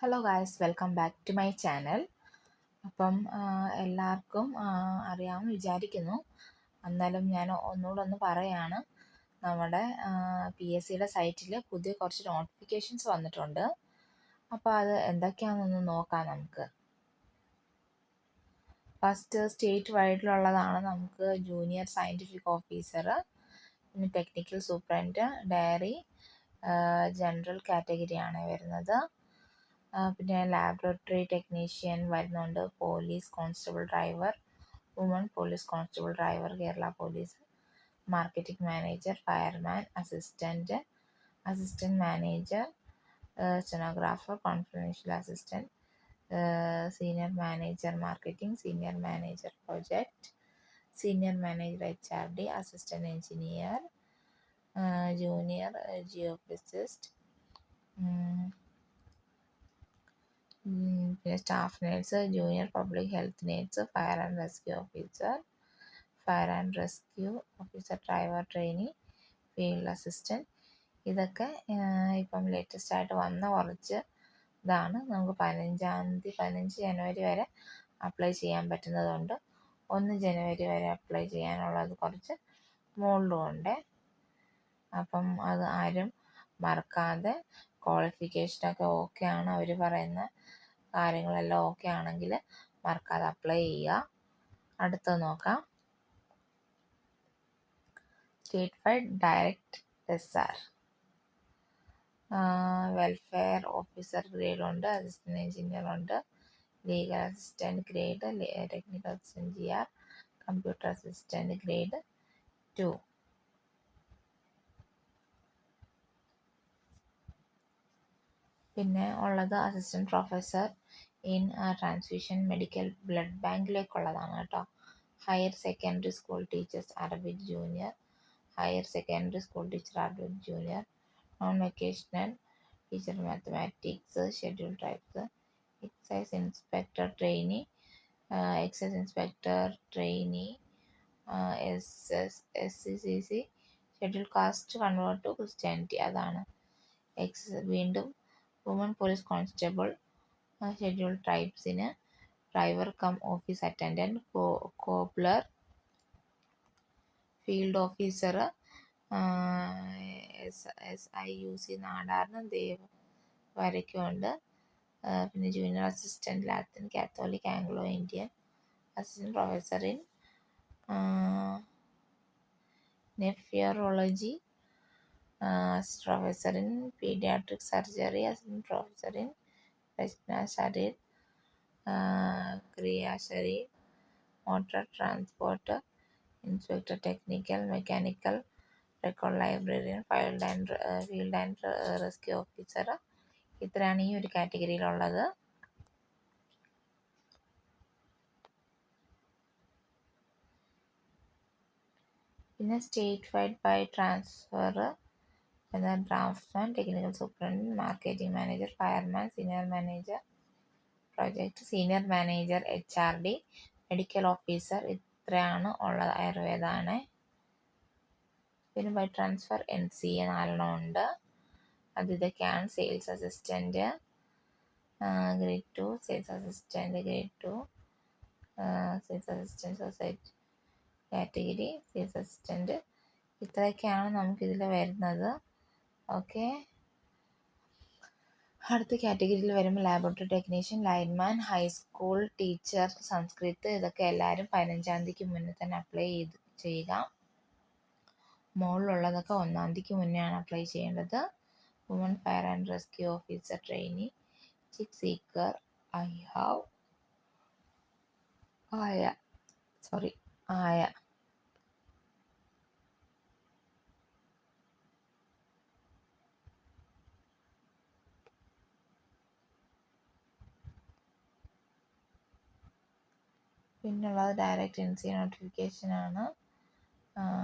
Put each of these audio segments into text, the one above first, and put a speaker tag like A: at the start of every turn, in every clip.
A: Hello guys, welcome back to my channel. അപ്പം എല്ലാവർക്കും അറിയാമെന്ന് വിചാരിക്കുന്നു. എന്നാലും ഞാൻ ഒന്നുകൂടെ ഒന്ന് പറയാണ്. നമ്മുടെ PSCയുടെ സൈറ്റിൽ പുതിയ കുറച്ച് നോട്ടിഫിക്കേഷൻസ് വന്നിട്ടുണ്ട്. അപ്പോൾ അത് എന്തൊക്കെയാണെന്നൊന്ന് നോക്കാം നമുക്ക്. ഫസ്റ്റ് സ്റ്റേറ്റ് വൈഡിലുള്ളതാണ് നമുക്ക് ജൂനിയർ സയൻറ്റിഫിക് ഓഫീസർ, പിന്നെ ടെക്നിക്കൽ സൂപ്രണ്ട്, ഡയറി, ജനറൽ കാറ്റഗറിയാണ് വരുന്നത്. പിന്നെ ലാബറട്ടറി ടെക്നീഷ്യൻ വരുന്നുണ്ട്, police constable driver, woman police constable driver, Kerala police, marketing manager, fireman, assistant manager, stenographer, confidential assistant, senior manager marketing, senior manager project, senior manager HRD, assistant engineer, junior geophysicist, പിന്നെ staff nurse, junior public health nurse, fire and rescue officer, driver trainee, field assistant. ഇതൊക്കെ ഇപ്പം latest ആയിട്ട് വന്ന കുറച്ച് ഇതാണ്. നമുക്ക് 15 ജനുവരി വരെ apply ചെയ്യാൻ പറ്റുന്നതുണ്ട്. 1 ജനുവരി വരെ അപ്ലൈ ചെയ്യാനുള്ളത് കുറച്ച് മുകളിലുണ്ട്. അപ്പം അത് ആരും മറക്കാതെ, ക്വാളിഫിക്കേഷനൊക്കെ ഓക്കെ ആണ്, അവർ പറയുന്ന കാര്യങ്ങളെല്ലാം ഓക്കെ ആണെങ്കിൽ മറക്കാതെ അപ്ലൈ ചെയ്യുക. അടുത്തത് നോക്കാം. State wide direct SR, welfare officer grade ഉണ്ട്, അസിസ്റ്റൻറ്റ് എഞ്ചിനീയർ ഉണ്ട്, legal assistant grade, technical assistant GR, computer assistant grade 2. പിന്നെ ഉള്ളത് assistant professor in transfusion medical blood ബാങ്കിലേക്കുള്ളതാണ് കേട്ടോ. Higher secondary school teachers Arabic junior, higher secondary school teacher Arabic junior, non vocational teacher mathematics, schedule tribes, excise inspector trainee, SCCC, schedule caste convert to Christianity, അതാണ്. വീണ്ടും woman police constable, schedule ട്രൈബ്സിന് driver cum office attendant, cobbler, field officer, SIUC നാടാറിന് ദേവരയ്ക്കുണ്ട്. പിന്നെ junior assistant Latin Catholic Anglo Indian, assistant professor in nephrology, assistant professor in pediatric surgery, assistant professor in Rajna Sharir, Kriya Sharir, motor transport, inspector technical, mechanical, record librarian, field and rescue officer. ഇത്രയാണ് ഈ ഒരു കാറ്റഗറിയിലുള്ളത്. പിന്നെ state wide by transfer എന്നാൽ draughtsman, technical superintendent, marketing manager, fireman, senior manager project, senior manager HRD, medical officer. ഇത്രയാണ് ഉള്ളത്. ആയുർവേദമാണ്. പിന്നെ by transfer NCA 4 ഉണ്ട്. ഇതൊക്കെയാണ്. Sales assistant grade 2, sales assistant grade 2, sales assistant society category, sales assistant. ഇത്രയൊക്കെയാണ് നമുക്കിതിൽ വരുന്നത്. Okay. അടുത്ത കാറ്റഗറിയിൽ വരുമ്പോൾ laboratory technician, lineman, high school teacher, Sanskrit. ഇതൊക്കെ എല്ലാവരും 15-ാം തീയതിക്ക് മുന്നേ തന്നെ അപ്ലൈ ചെയ്യുക. മുകളിലുള്ളതൊക്കെ 1-ാം തീയതിക്ക് മുന്നെയാണ് അപ്ലൈ ചെയ്യേണ്ടത്. Woman fire and rescue officer trainee, chick sexer, ആയ. പിന്നുള്ളത് ഡയറക്റ്റ് NCA നോട്ടിഫിക്കേഷനാണ്.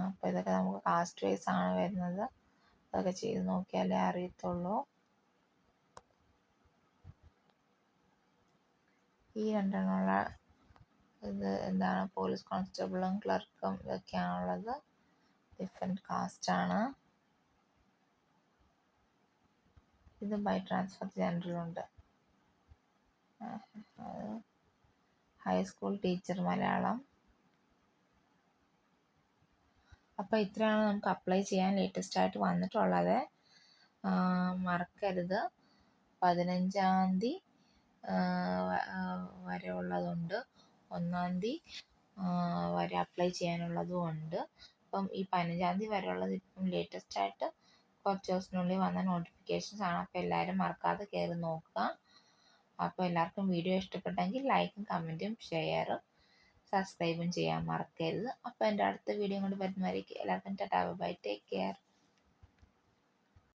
A: അപ്പോൾ ഇതൊക്കെ നമുക്ക് കാസ്റ്റ് വൈസ് ആണ് വരുന്നത്. അതൊക്കെ ചെയ്ത് നോക്കിയാലേ അറിയത്തുള്ളൂ. ഈ രണ്ടെണ്ണമുള്ള ഇത് എന്താണ്, പോലീസ് കോൺസ്റ്റബിളും ക്ലർക്കും ഇതൊക്കെയാണുള്ളത്. ഡിഫറെൻറ്റ് കാസ്റ്റാണ്. ഇത് ബൈ ട്രാൻസ്ഫർ ജനറൽ ഉണ്ട്. High school teacher Malayalam. അപ്പോൾ ഇത്രയാണ് നമുക്ക് അപ്ലൈ ചെയ്യാൻ ലേറ്റസ്റ്റ് ആയിട്ട് വന്നിട്ടുള്ളത്. മറക്കരുത്, 15-ാം തീയതി വരെ ഉള്ളതുണ്ട്, 1-ാം തീയതി വരെ അപ്ലൈ ചെയ്യാനുള്ളതും ഉണ്ട്. അപ്പം ഈ 15-ാം തീയതി വരെ ഉള്ളത് ഇപ്പം ലേറ്റസ്റ്റ് ആയിട്ട് കുറച്ച് ദിവസത്തിനുള്ളിൽ വന്ന നോട്ടിഫിക്കേഷൻസ് ആണ്. അപ്പോൾ എല്ലാവരും മറക്കാതെ കയറി നോക്കുക. അപ്പോൾ എല്ലാവർക്കും വീഡിയോ ഇഷ്ടപ്പെട്ടെങ്കിൽ ലൈക്കും കമൻറ്റും ഷെയറും സബ്സ്ക്രൈബും ചെയ്യാൻ മറക്കരുത്. അപ്പോൾ എൻ്റെ അടുത്ത വീഡിയോ കൊണ്ട് വരുന്നവരേക്ക് എല്ലാവർക്കും ടാറ്റാ ബൈ, ടേക്ക് കെയർ.